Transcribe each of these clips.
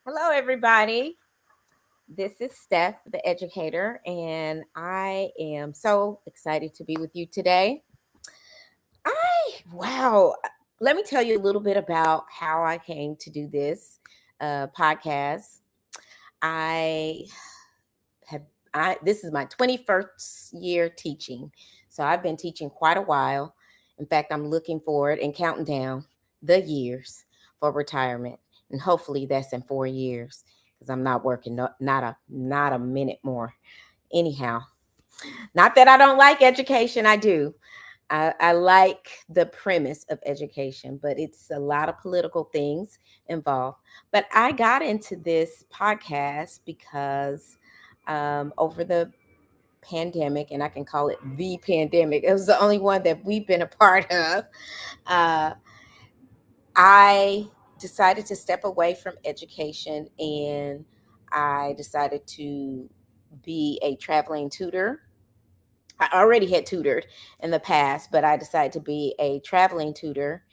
Hello, everybody. This is Steph, the educator, and I am so excited to be with you today. Wow. Let me tell you a little bit about how I came to do this podcast. I have, this is my 21st year teaching. So I've been teaching quite a while. In fact, I'm looking forward and counting down the years for retirement. And hopefully that's in 4 years because I'm not working, not a minute more. Anyhow, not that I don't like education, I do. I like the premise of education, but it's a lot of political things involved. But I got into this podcast because over the pandemic, and I can call it the pandemic, it was the only one that we've been a part of. Uh, I decided to step away from education and I decided to be a traveling tutor. I already had tutored in the past, but I decided to be a traveling tutor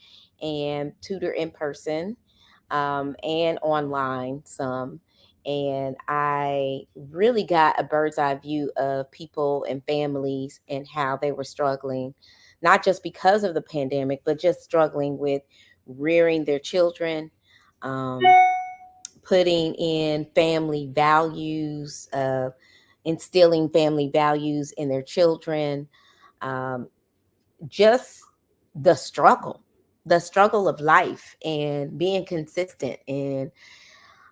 and tutor in person and online some. And I really got a bird's eye view of people and families and how they were struggling, not just because of the pandemic, but just struggling with rearing their children, um, putting in family values, instilling family values in their children, um, just the struggle of life and being consistent. And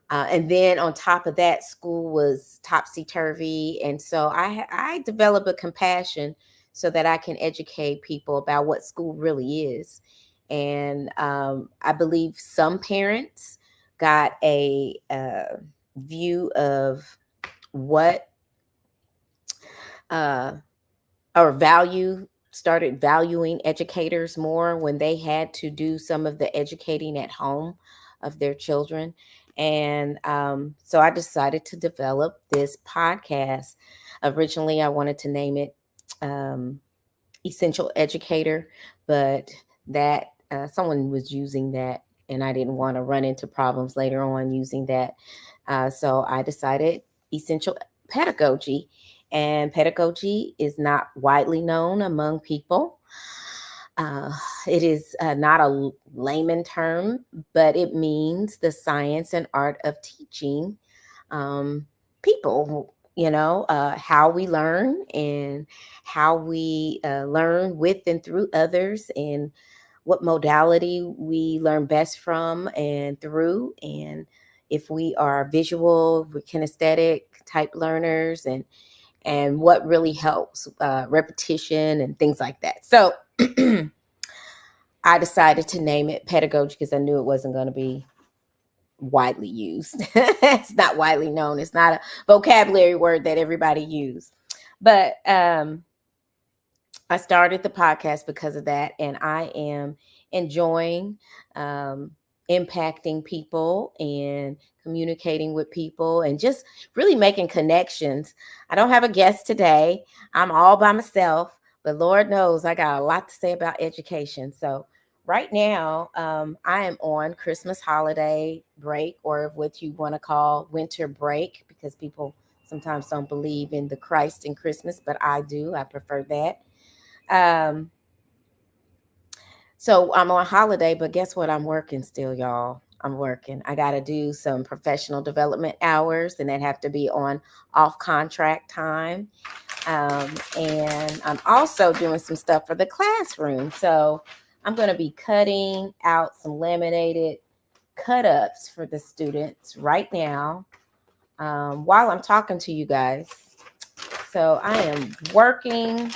then on top of that, school was topsy turvy. And so I developed a compassion so that I can educate people about what school really is. And I believe some parents got a view of what uh, or started valuing educators more when they had to do some of the educating at home of their children. And so I decided to develop this podcast. Originally, I wanted to name it um, Essential Educator, but that someone was using that, and I didn't want to run into problems later on using that. So I decided Essential Pedagogy. And pedagogy is not widely known among people. Uh, it is not a layman term, but it means the science and art of teaching people, how we learn and how we learn with and through others, and what modality we learn best from and through. And if we are visual, kinesthetic type learners, and what really helps repetition and things like that. So I decided to name it Pedagogy because I knew it wasn't going to be widely used. It's not widely known. It's not a vocabulary word that everybody uses. But I started the podcast because of that, and I am enjoying impacting people and communicating with people and just really making connections. I don't have a guest today. I'm all by myself, but Lord knows I got a lot to say about education. So right now, I am on Christmas holiday break, or what you want to call winter break, because people sometimes don't believe in the Christ in Christmas, but I do. I prefer that. Um, so I'm on holiday, but guess what? I'm working still, y'all. I'm working. I got to do some professional development hours, and that have to be on off contract time. And I'm also doing some stuff for the classroom. So I'm going to be cutting out some laminated cut ups for the students right now while I'm talking to you guys. So I am working.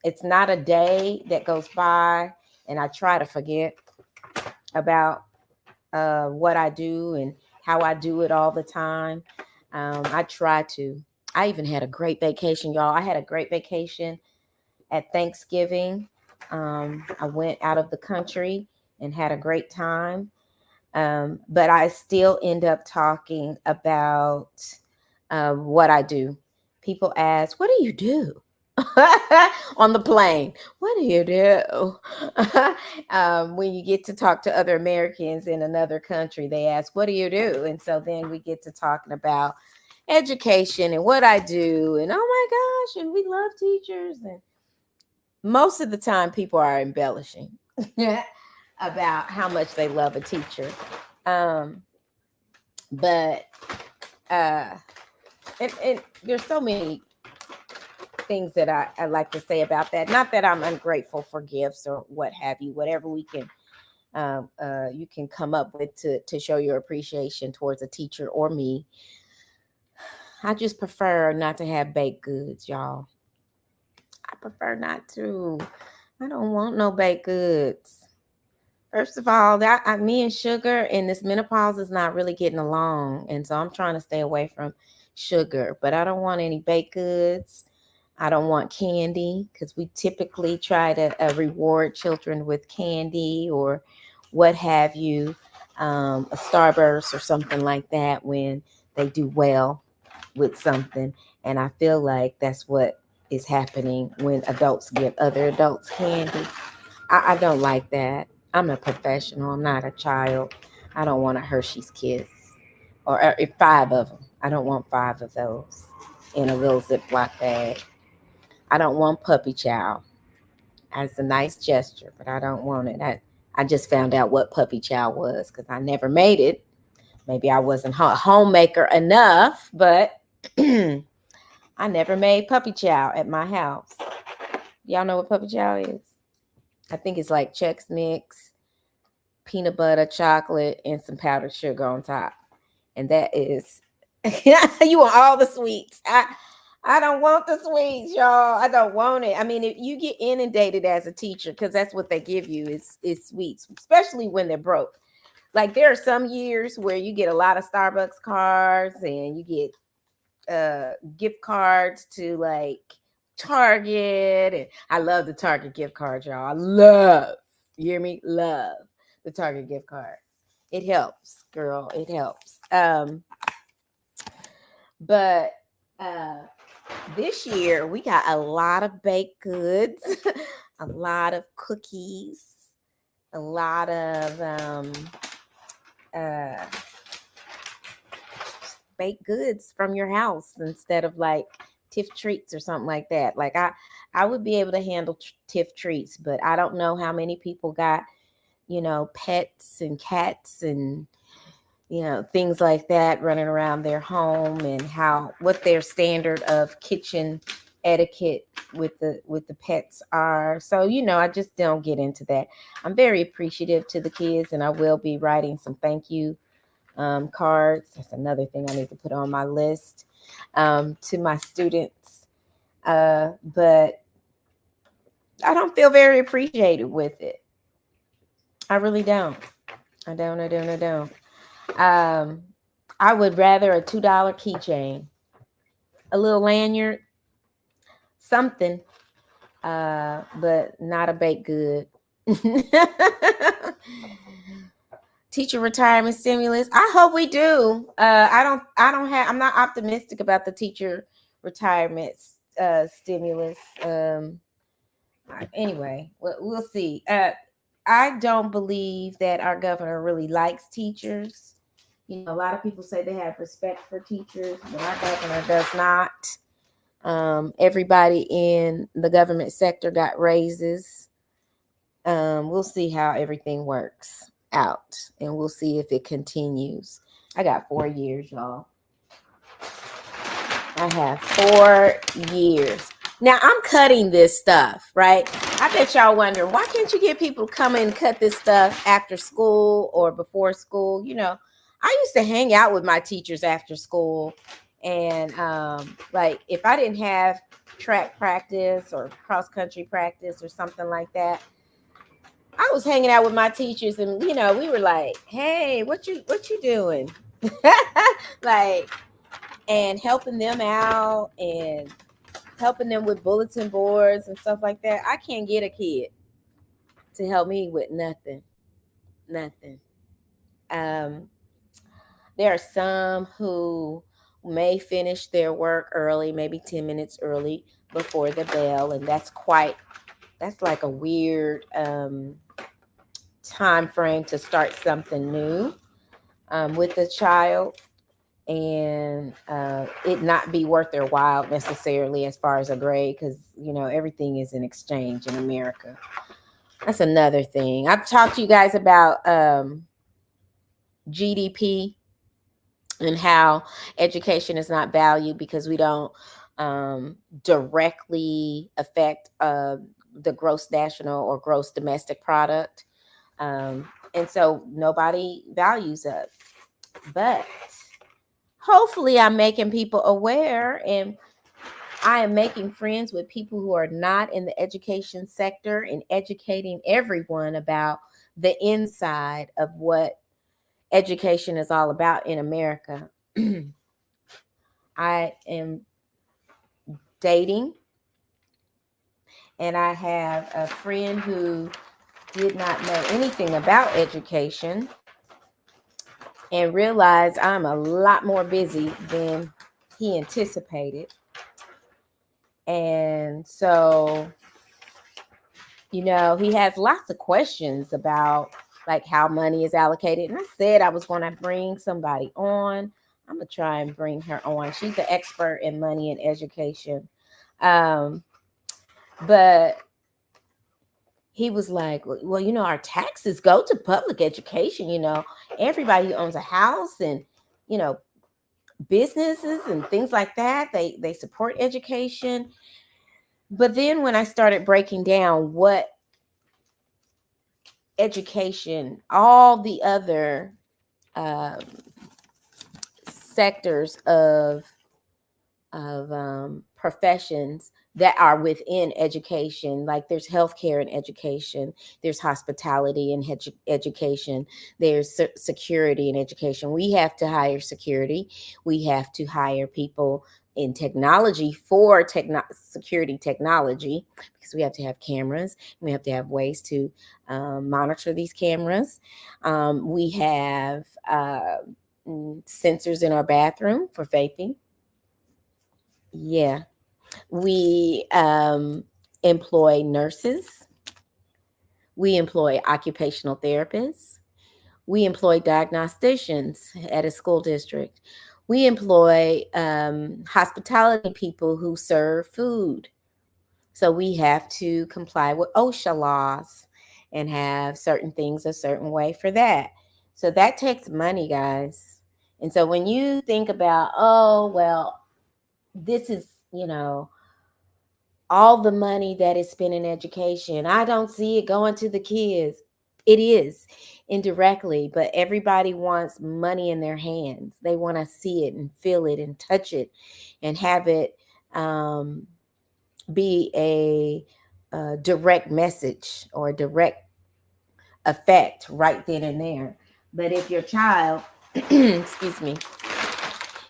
It's not a day that goes by and I try to forget about what I do and how I do it all the time. I try to. I even had a great vacation, y'all. I had a great vacation at Thanksgiving. I went out of the country and had a great time. But I still end up talking about what I do. People ask, "What do you do?" On the plane? What do you do? When you get to talk to other Americans in another country, they ask, "What do you do?" And so then we get to talking about education and what I do. And oh my gosh, and we love teachers. And most of the time, people are embellishing about how much they love a teacher. Um, but uh, and there's so many things that I like to say about that. Not that I'm ungrateful for gifts or what have you, whatever we can you can come up with to show your appreciation towards a teacher or me. I just prefer not to have baked goods, y'all. I prefer not to. I don't want no baked goods. First of all, me and sugar and this menopause is not really getting along, and so I'm trying to stay away from sugar. But I don't want any baked goods. I don't want candy because we typically try to reward children with candy or what have you, a Starburst or something like that when they do well with something. And I feel like that's what is happening when adults give other adults candy. I don't like that. I'm a professional. I'm not a child. I don't want a Hershey's Kiss or five of them. I don't want five of those in a little Ziploc bag. I don't want puppy chow. It's a nice gesture, but I don't want it. I just found out what puppy chow was because I never made it. Maybe I wasn't a homemaker enough, but I never made puppy chow at my house. Y'all know what puppy chow is? I think it's like Chex Mix, peanut butter, chocolate, and some powdered sugar on top. And that is, you want all the sweets. I don't want the sweets, y'all. I don't want it. I mean, if you get inundated as a teacher, because that's what they give you is sweets, especially when they're broke. Like there are some years where you get a lot of Starbucks cards and you get gift cards to like Target. And I love the Target gift cards, y'all. I love, you hear me? Love the Target gift card. It helps, girl. It helps. But this year we got a lot of baked goods, a lot of cookies, a lot of uh, baked goods from your house instead of like Tiff treats or something like that. Like I would be able to handle Tiff treats, but I don't know how many people got, pets and cats and things like that running around their home and what their standard of kitchen etiquette with the pets are. So I just don't get into that. I'm very appreciative to the kids, and I will be writing some thank you cards. That's another thing I need to put on my list to my students. But I don't feel very appreciated with it. I really don't. I don't. I would rather a $2 keychain, a little lanyard, something, but not a baked good. Teacher retirement stimulus. I hope we do. I'm not optimistic about the teacher retirement stimulus. Anyway, we'll see. I don't believe that our governor really likes teachers. A lot of people say they have respect for teachers, but our governor does not. Everybody in the government sector got raises. We'll see how everything works out, and we'll see if it continues. I got 4 years, y'all. I have 4 years. Now I'm cutting this stuff, right? I bet y'all wonder, why can't you get people to come in and cut this stuff after school or before school? I used to hang out with my teachers after school, and like if I didn't have track practice or cross country practice or something like that, I was hanging out with my teachers, and we were like, "Hey, what you doing?" Like, and helping them out and helping them with bulletin boards and stuff like that. I can't get a kid. to help me with nothing. Nothing. Um, there are some who may finish their work early, maybe 10 minutes early before the bell, and that's like a weird time frame to start something new with the child, and it not be worth their while necessarily as far as a grade, because everything is in exchange in America. That's another thing. I've talked to you guys about GDP and how education is not valued because we don't directly affect the gross national or gross domestic product. And so nobody values us. But hopefully, I'm making people aware, and I am making friends with people who are not in the education sector and educating everyone about the inside of what education is all about in America. I am dating, and I have a friend who did not know anything about education and realized I'm a lot more busy than he anticipated. And so, he has lots of questions about like how money is allocated. And I said I was going to bring somebody on. I'm going to try and bring her on. She's the expert in money and education. Um, but he was like, well, our taxes go to public education. Everybody who owns a house and, you know, businesses and things like that, they support education. But then when I started breaking down what education, all the other um, sectors of professions that are within education, like there's healthcare and education, there's hospitality and education, there's security and education. We have to hire security, we have to hire people in technology for security technology, because we have to have cameras, we have to have ways to monitor these cameras. We have sensors in our bathroom for vaping. Yeah. We employ nurses. We employ occupational therapists. We employ diagnosticians at a school district. We employ hospitality people who serve food. So we have to comply with OSHA laws and have certain things a certain way for that. So that takes money, guys. And so when you think about, oh, well, this is, all the money that is spent in education, I don't see it going to the kids. It is indirectly, but everybody wants money in their hands. They want to see it and feel it and touch it and have it be a direct message or a direct effect right then and there. But if your child, excuse me,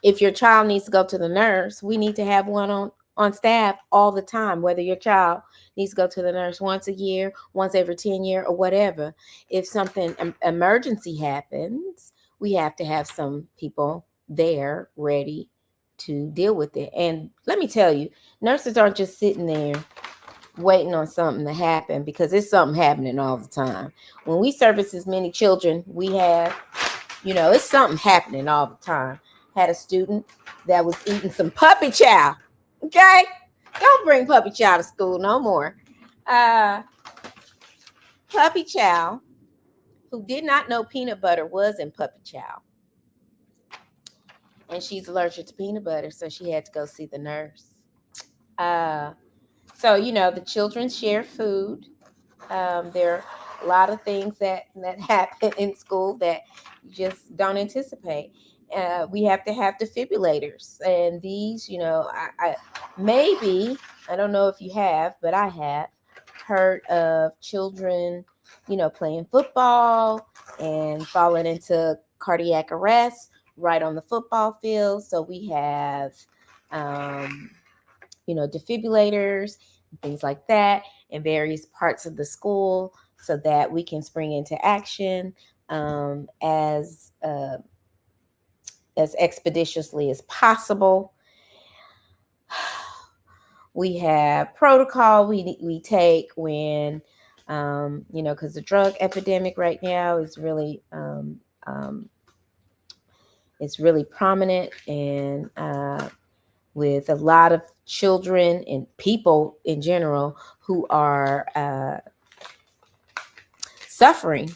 if your child needs to go to the nurse, we need to have one on staff all the time, whether your child needs to go to the nurse once a year, once every 10 years, or whatever. If something emergency happens, we have to have some people there ready to deal with it. And let me tell you, nurses aren't just sitting there waiting on something to happen, because it's something happening all the time. When we service as many children we have, it's something happening all the time. Had a student that was eating some puppy chow. Okay, don't bring puppy chow to school no more. uh Puppy chow, who did not know peanut butter was in puppy chow, and she's allergic to peanut butter, so she had to go see the nurse. uh so the children share food. There are a lot of things that happen in school that you just don't anticipate. We have to have defibrillators, and these, I maybe, I don't know if you have, but I have heard of children, playing football and falling into cardiac arrest right on the football field. So we have, um, defibrillators, things like that in various parts of the school, so that we can spring into action um, as uh, as expeditiously as possible. We have protocol we take when because the drug epidemic right now is really it's really prominent, and with a lot of children and people in general who are suffering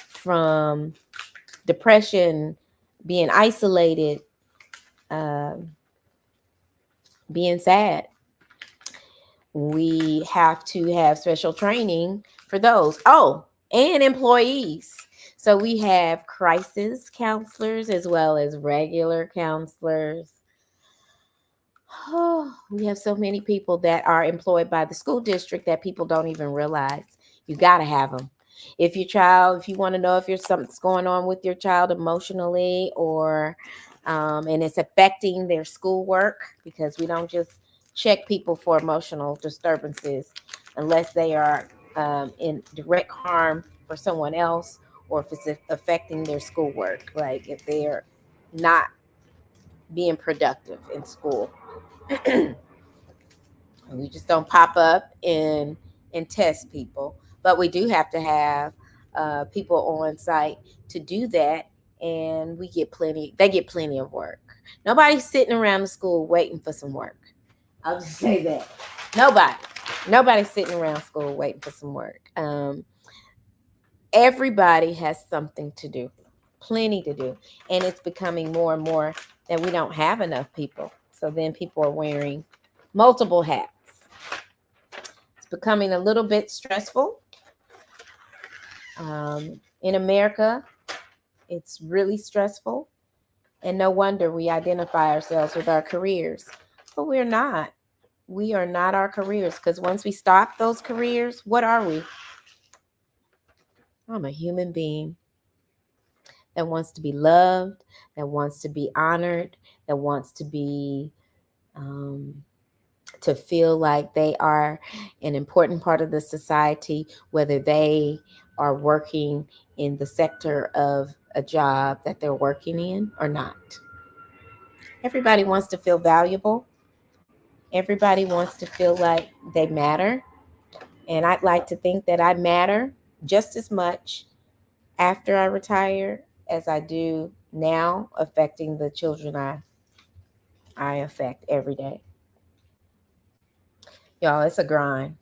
from depression, being isolated, um being sad. We have to have special training for those. Oh, and employees. So we have crisis counselors as well as regular counselors. Oh, we have so many people that are employed by the school district that people don't even realize. You got to have them. If you want to know if you're something's going on with your child emotionally, or and it's affecting their schoolwork, because we don't just check people for emotional disturbances unless they are in direct harm for someone else, or if it's affecting their schoolwork, like if they're not being productive in school. We just don't pop up and test people, but we do have to have people on site to do that, and we get plenty. They get plenty of work. Nobody's sitting around the school waiting for some work. I'll just say that. Nobody. Nobody's sitting around school waiting for some work. Everybody has something to do, plenty to do, and it's becoming more and more that we don't have enough people. So then people are wearing multiple hats. It's becoming a little bit stressful. In America, it's really stressful. And no wonder we identify ourselves with our careers. But we're not. We are not our careers, because once we stop those careers, what are we? I'm a human being that wants to be loved, that wants to be honored, that wants um, to feel like they are an important part of the society, whether they are working in the sector of a job that they're working in or not. Everybody wants to feel valuable. Everybody wants to feel like they matter. And I'd like to think that I matter just as much after I retire as I do now, affecting the children I affect every day. Y'all, it's a grind.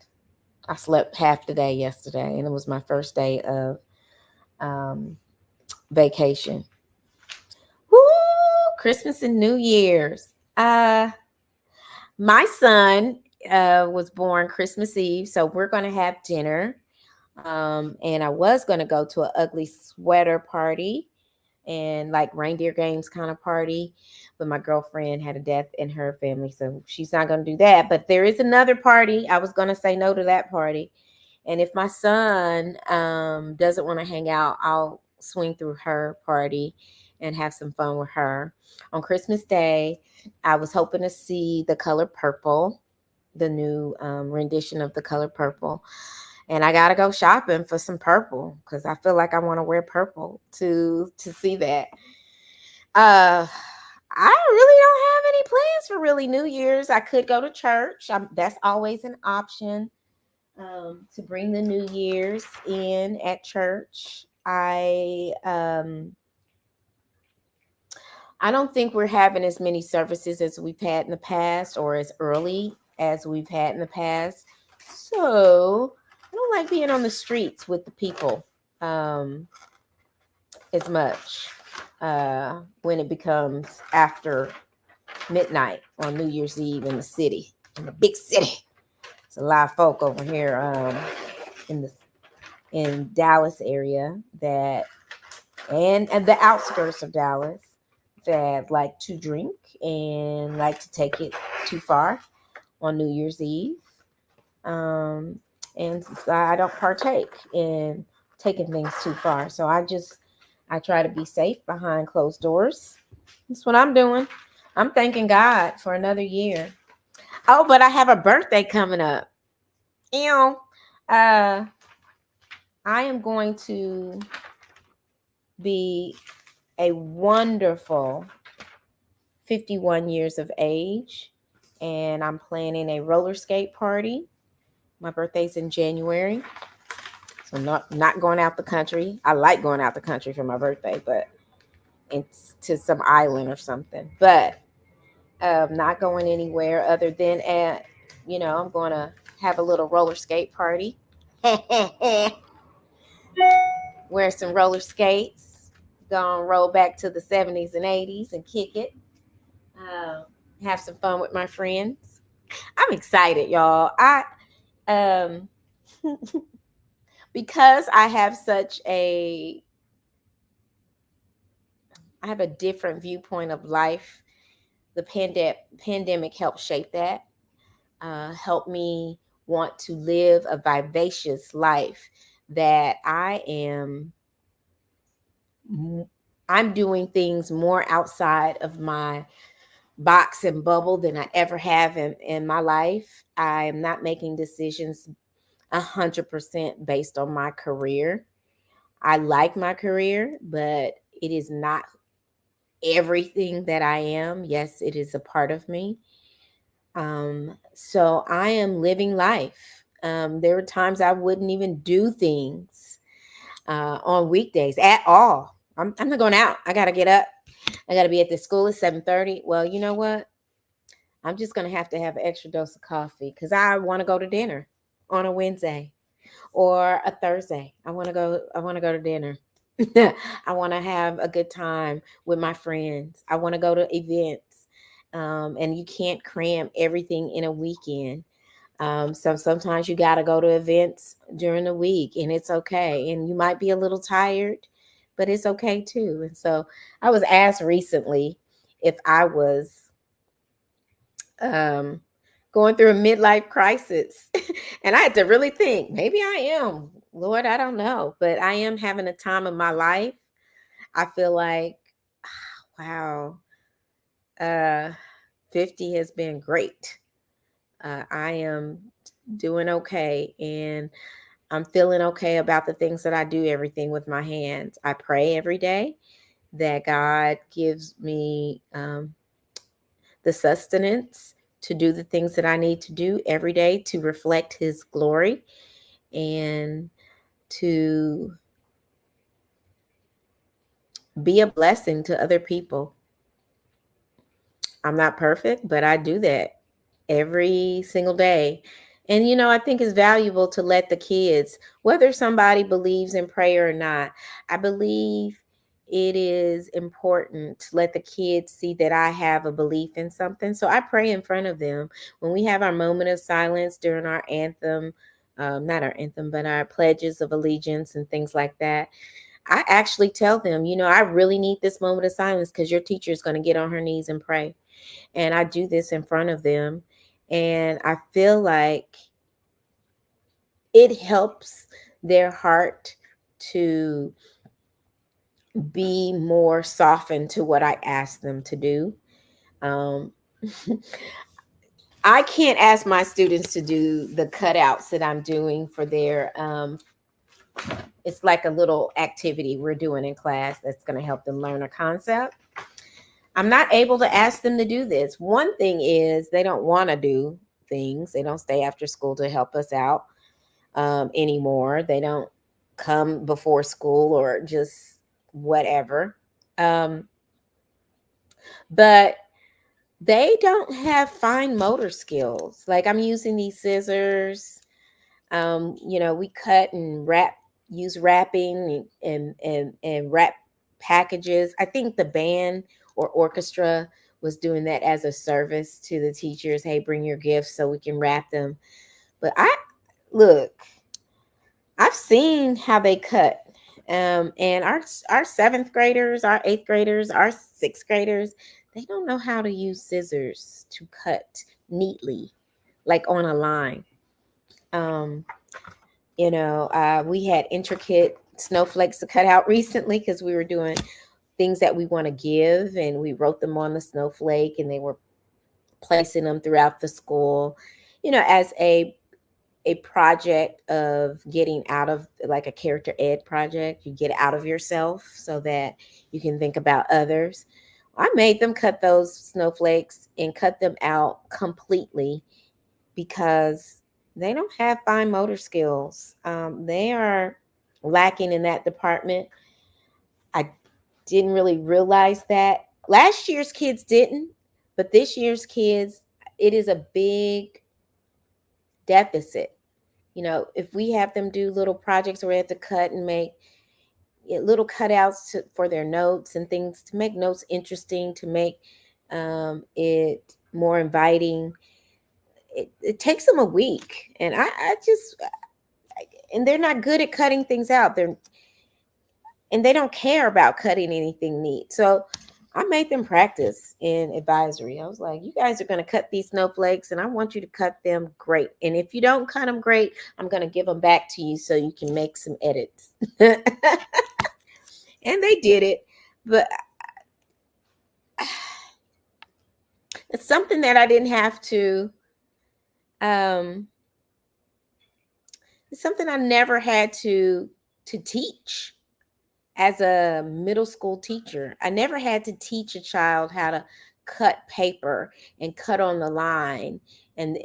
I slept half the day yesterday, and it was my first day of um, vacation. Woo! Christmas and New Year's. My son was born Christmas Eve, so we're going to have dinner. And I was going to go to an ugly sweater party and like reindeer games kind of party, but my girlfriend had a death in her family, so she's not going to do that. But there is another party. I was going to say no to that party. And if my son doesn't want to hang out, I'll swing through her party and have some fun with her. On Christmas Day, I was hoping to see The Color Purple, the new rendition of The Color Purple. And I gotta go shopping for some purple because I feel like I want to wear purple to see that. I really don't have any plans for really New Year's. I could go to church. That's always an option, to bring the New Year's in at church. I don't think we're having as many services as we've had in the past, or as early as we've had in the past. So I don't like being on the streets with the people as much when it becomes after midnight on New Year's Eve in the city, in the big city. It's a lot of folk over here in the in Dallas area that and the outskirts of Dallas that like to drink and like to take it too far on New Year's Eve. Um, and so I don't partake in taking things too far. So I try to be safe behind closed doors. That's what I'm doing. I'm thanking God for another year. Oh, but I have a birthday coming up. You know, uh, I am going to be a wonderful 51 years of age, and I'm planning a roller skate party. My birthday's in January, so not going out the country. I like going out the country for my birthday, but it's to some island or something. But not going anywhere other than at, I'm going to have a little roller skate party. Wear some roller skates, gonna roll back to the 70s and 80s and kick it. Uh, have some fun with my friends. I'm excited, y'all. Um because I have a different viewpoint of life. The pandemic helped shape that. Helped me want to live a vivacious life that I'm doing things more outside of my box and bubble than I ever have in my life. I am not making decisions 100% based on my career. I like my career, but it is not everything that I am. Yes, it is a part of me. So I am living life. There were times I wouldn't even do things on weekdays at all. I'm not going out. I got to get up. I got to be at the school at 7:30. Well, you know what? I'm just going to have an extra dose of coffee because I want to go to dinner on a Wednesday or a Thursday. I want to go to dinner. I want to have a good time with my friends. I want to go to events. And you can't cram everything in a weekend. So sometimes you got to go to events during the week, and it's okay. And you might be a little tired, but it's okay too. And so I was asked recently if I was um, going through a midlife crisis. And I had to really think, maybe I am. Lord, I don't know. But I am having a time of my life. I feel like, wow, uh, 50 has been great. I am doing okay. And I'm feeling okay about the things that I do, everything with my hands. I pray every day that God gives me the sustenance to do the things that I need to do every day to reflect His glory and to be a blessing to other people. I'm not perfect, but I do that every single day. And I think it's valuable to let the kids, whether somebody believes in prayer or not, I believe it is important to let the kids see that I have a belief in something. So I pray in front of them. When we have our moment of silence during our anthem, not our anthem, but our pledges of allegiance and things like that, I actually tell them, I really need this moment of silence because your teacher is going to get on her knees and pray. And I do this in front of them. And I feel like it helps their heart to be more softened to what I ask them to do. Um, I can't ask my students to do the cutouts that I'm doing for their, it's like a little activity we're doing in class that's going to help them learn a concept. I'm not able to ask them to do this. One thing is they don't want to do things. They don't stay after school to help us out anymore. They don't come before school or just whatever. Um, but they don't have fine motor skills. Like I'm using these scissors. We cut and use wrapping and wrap packages. I think the band or orchestra was doing that as a service to the teachers. Hey, bring your gifts so we can wrap them. But look, I've seen how they cut. And our seventh graders, our eighth graders, our sixth graders, they don't know how to use scissors to cut neatly, like on a line. Um, we had intricate snowflakes to cut out recently because we were doing things that we want to give, and we wrote them on the snowflake, and they were placing them throughout the school, as a a project of getting out of, like a character ed project. You get out of yourself so that you can think about others. I made them cut those snowflakes and cut them out completely because they don't have fine motor skills. They are lacking in that department. I didn't really realize that. Last year's kids didn't, but this year's kids, it is a big deficit. You know, if we have them do little projects where they have to cut and make little cutouts for their notes and things to make notes interesting, to make it more inviting, it takes them a week. And I just, and they're not good at cutting things out. And they don't care about cutting anything neat. So I made them practice in advisory. I was like, you guys are going to cut these snowflakes and I want you to cut them great. And if you don't cut them great, I'm going to give them back to you so you can make some edits. And they did it. But it's something that I didn't have to, um, it's something I never had to teach. As a middle school teacher, I never had to teach a child how to cut paper and cut on the line and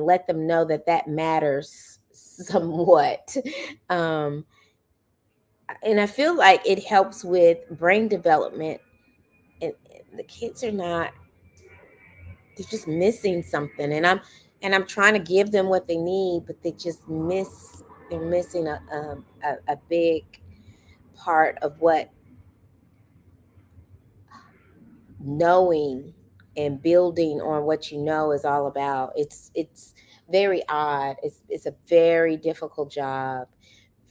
let them know that that matters somewhat. Um, and I feel like it helps with brain development. And the kids are not, they're just missing something. And I'm trying to give them what they need, but they're missing a big part of what knowing and building on what you know is all about. It's very odd. It's a very difficult job.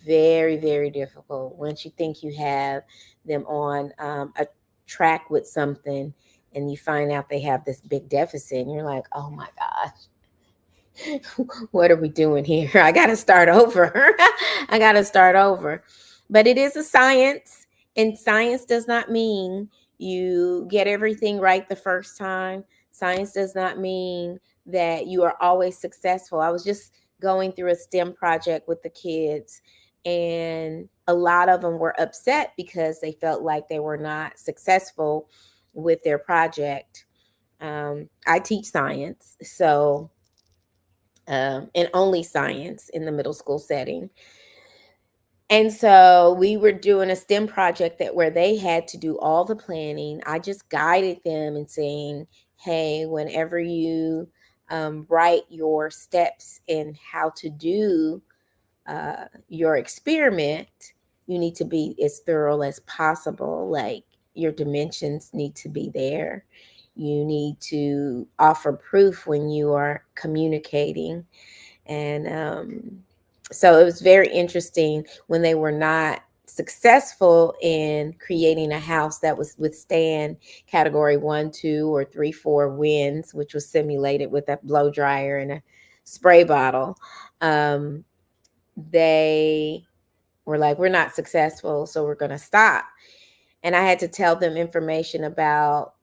Very, very difficult. Once you think you have them on a track with something and you find out they have this big deficit and you're like, oh my gosh, what are we doing here? I got to start over. I got to start over. But it is a science, and science does not mean you get everything right the first time. Science does not mean that you are always successful. I was just going through a STEM project with the kids, and a lot of them were upset because they felt like they were not successful with their project. I teach science, so and only science in the middle school setting. And so we were doing a STEM project that where they had to do all the planning. I just guided them and saying, hey, whenever you write your steps in how to do your experiment, you need to be as thorough as possible. Like your dimensions need to be there. You need to offer proof when you are communicating. And so it was very interesting when they were not successful in creating a house that was withstand category 1, 2, or 3, 4 winds, which was simulated with a blow dryer and a spray bottle. They were like, we're not successful, so we're going to stop. And I had to tell them information about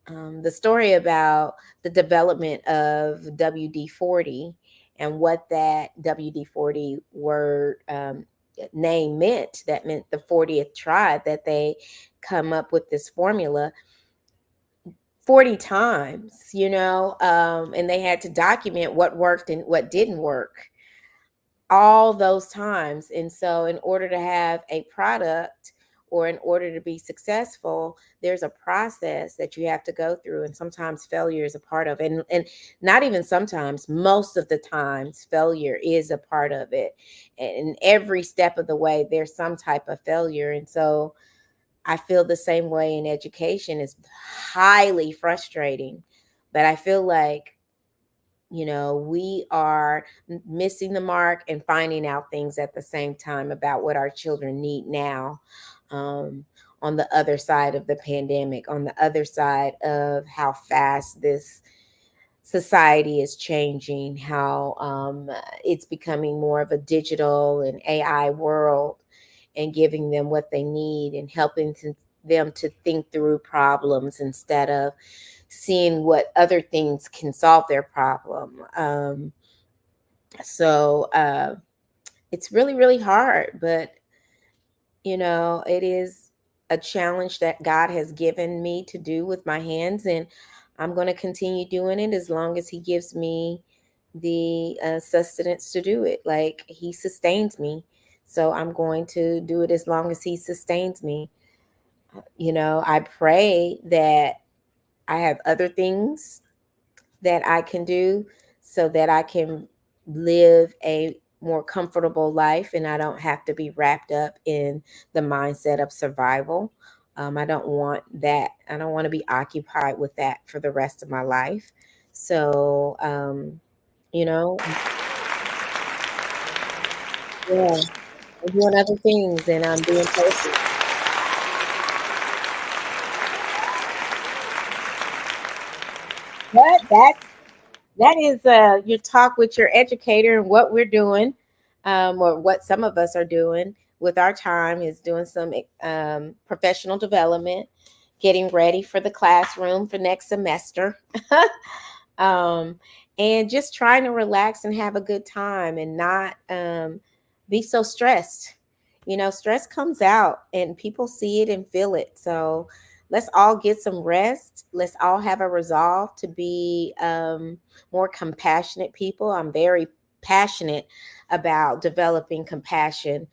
the story about the development of WD-40 and what that WD-40 word name meant. That meant the 40th try, that they come up with this formula 40 times, and they had to document what worked and what didn't work all those times. And so in order to have a product, or in order to be successful, there's a process that you have to go through, and sometimes failure is a part of it. And not even sometimes, most of the times failure is a part of it. And every step of the way there's some type of failure. And so I feel the same way in education. Is highly frustrating, but I feel like we are missing the mark and finding out things at the same time about what our children need now, on the other side of the pandemic, on the other side of how fast this society is changing, how it's becoming more of a digital and AI world, and giving them what they need and helping them to think through problems instead of seeing what other things can solve their problem. So it's really, really hard, but it is a challenge that God has given me to do with my hands, and I'm going to continue doing it as long as He gives me the sustenance to do it. Like He sustains me. So I'm going to do it as long as He sustains me. I pray that I have other things that I can do so that I can live a more comfortable life and I don't have to be wrapped up in the mindset of survival. I don't want that. I don't want to be occupied with that for the rest of my life. So, you know, yeah, I'm doing other things and I'm being focused. But that is your talk with your educator, and what we're doing, or what some of us are doing with our time is doing some professional development, getting ready for the classroom for next semester. um, and just trying to relax and have a good time and not be so stressed. Stress comes out and people see it and feel it. So let's all get some rest. Let's all have a resolve to be more compassionate people. I'm very passionate about developing compassion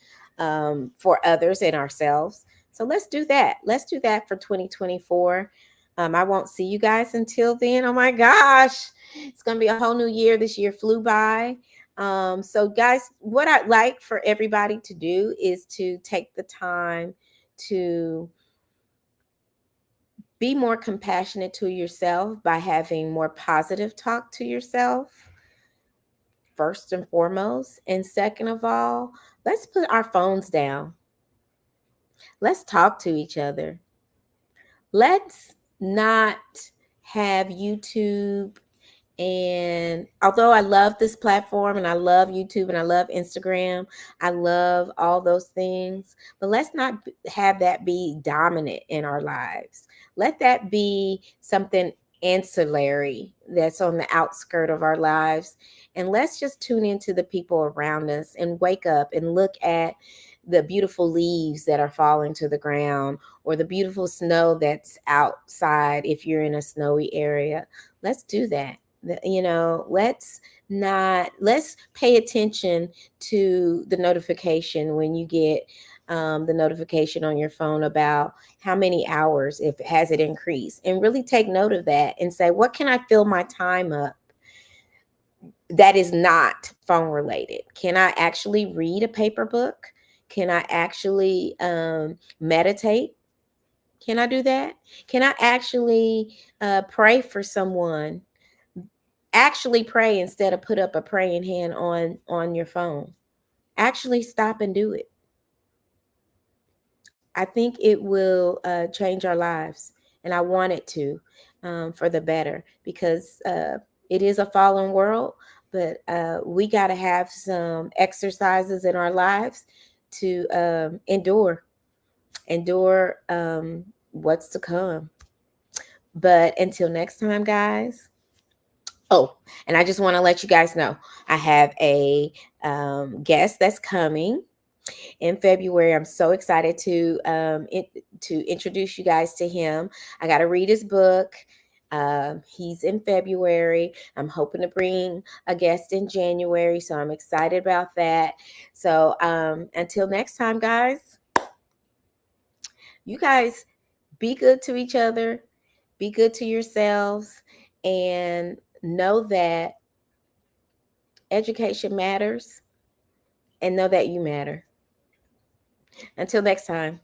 for others and ourselves. So let's do that. Let's do that for 2024. I won't see you guys until then. Oh my gosh, it's going to be a whole new year. This year flew by. So, guys, what I'd like for everybody to do is to take the time to be more compassionate to yourself by having more positive talk to yourself, first and foremost. And second of all, let's put our phones down. Let's talk to each other. Let's not have YouTube. And although I love this platform and I love YouTube and I love Instagram, I love all those things, but let's not have that be dominant in our lives. Let that be something ancillary that's on the outskirt of our lives. And let's just tune into the people around us and wake up and look at the beautiful leaves that are falling to the ground or the beautiful snow that's outside if you're in a snowy area. Let's do that. Let's pay attention to the notification when you get the notification on your phone about how many hours, if it has it increased, and really take note of that and say, what can I fill my time up that is not phone related? Can I actually read a paper book? Can I actually meditate? Can I do that? Can I actually pray for someone? Actually pray instead of put up a praying hand on your phone. Actually stop and do it. I think it will change our lives, and I want it to, for the better, because it is a fallen world, but we got to have some exercises in our lives to endure what's to come. But until next time, guys. Oh, and I just want to let you guys know I have a guest that's coming in February. I'm so excited to introduce you guys to him. I got to read his book. He's in February. I'm hoping to bring a guest in January, so I'm excited about that. So until next time, guys, you guys be good to each other, be good to yourselves, and know that education matters, and know that you matter. Until next time.